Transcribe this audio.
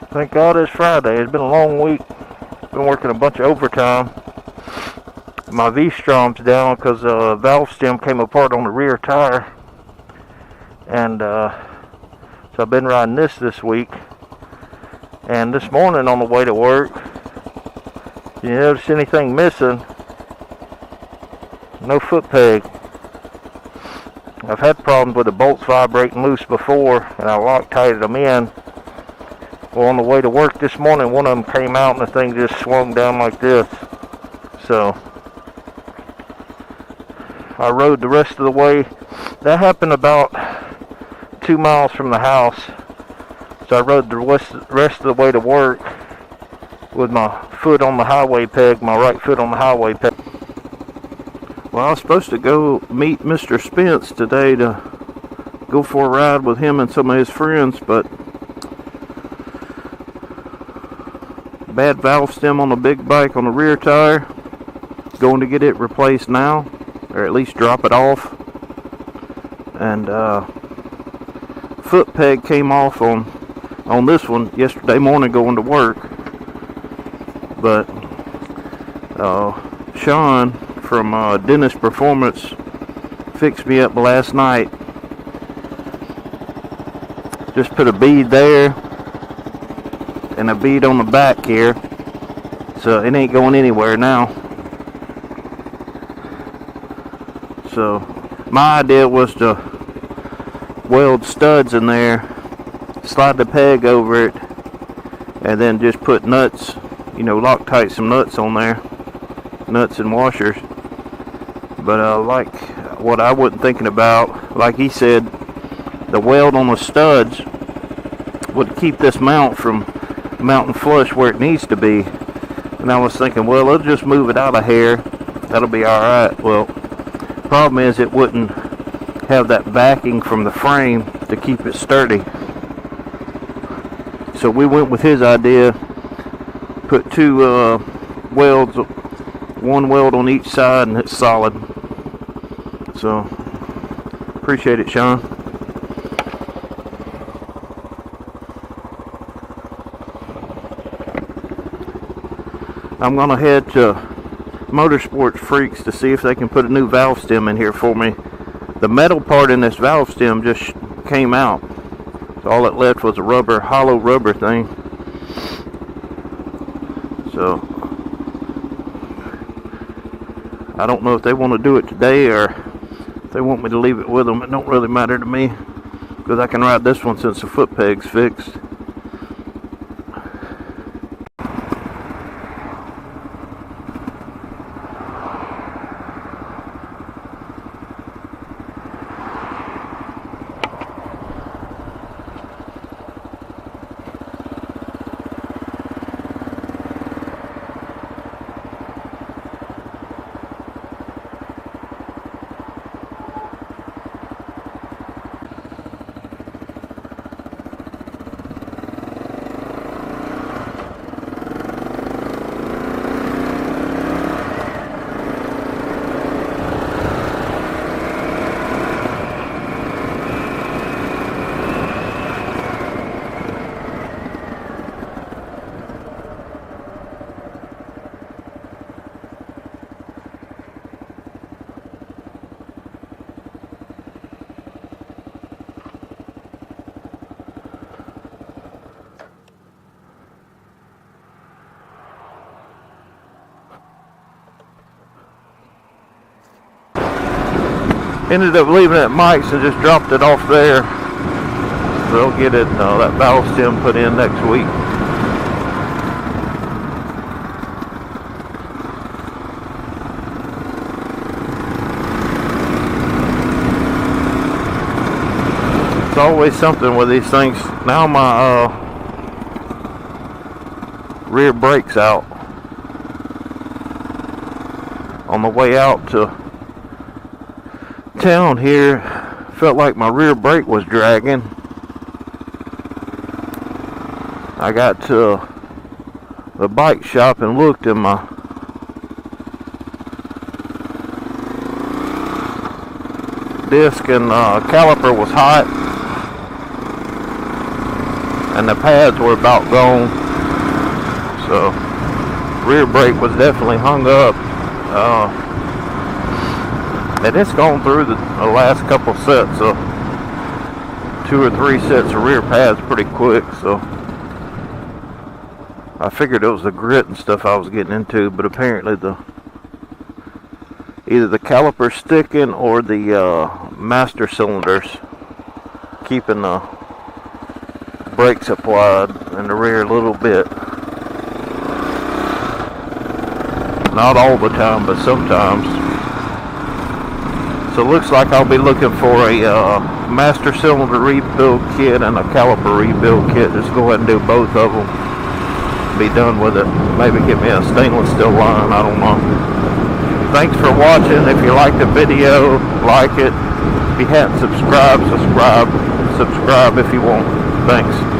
Thank God it's Friday. It's been a long week. Been working a bunch of overtime. My V Strom's down because valve stem came apart on the rear tire. And so I've been riding this week. And this morning on the way to work, you notice anything missing? No foot peg. I've had problems with the bolts vibrating loose before, and I Loctited them in. Well, on the way to work this morning, one of them came out and the thing just swung down like this. So I rode the rest of the way. That happened about 2 miles from the house. So I rode the rest of the way to work with my foot on the highway peg, my right foot on the highway peg. Well, I was supposed to go meet Mr. Spence today to go for a ride with him and some of his friends, but bad valve stem on the big bike on the rear tire. Going to get it replaced now, or at least drop it off. And foot peg came off on this one yesterday morning going to work. But Sean from Dennis Performance fixed me up last night. Just put a bead there and a bead on the back here, so it ain't going anywhere now. So my idea was to weld studs in there, slide the peg over it, and then just put nuts, Loctite some nuts on there, nuts and washers. But like what I wasn't thinking about, like he said, the weld on the studs would keep this mount from mounting flush where it needs to be. And I was thinking, well, let's just move it out a hair, that'll be alright. Well, problem is it wouldn't have that backing from the frame to keep it sturdy. So we went with his idea, put two welds, one weld on each side, and it's solid. So appreciate it, Sean. I'm going to head to Motorsports Freaks to see if they can put a new valve stem in here for me. The metal part in this valve stem just came out. So all it left was a hollow rubber thing. So I don't know if they want to do it today or if they want me to leave it with them. It don't really matter to me because I can ride this one since the foot peg's fixed. Ended up leaving it at Mike's and just dropped it off there. They'll get it, that valve stem put in next week. It's always something with these things. Now my rear brake's out. On the way out to town here, felt like my rear brake was dragging. I got to the bike shop and looked, and my disc and caliper was hot, and the pads were about gone. So rear brake was definitely hung up. And it's gone through the last couple sets of 2 or 3 sets of rear pads pretty quick. So I figured it was the grit and stuff I was getting into, but apparently either the caliper sticking or the master cylinders keeping the brakes applied in the rear a little bit. Not all the time, but sometimes. So it looks like I'll be looking for a master cylinder rebuild kit and a caliper rebuild kit. Just go ahead and do both of them. Be done with it. Maybe get me a stainless steel line. I don't know. Thanks for watching. If you liked the video, like it. If you hadn't subscribed, subscribe if you want. Thanks.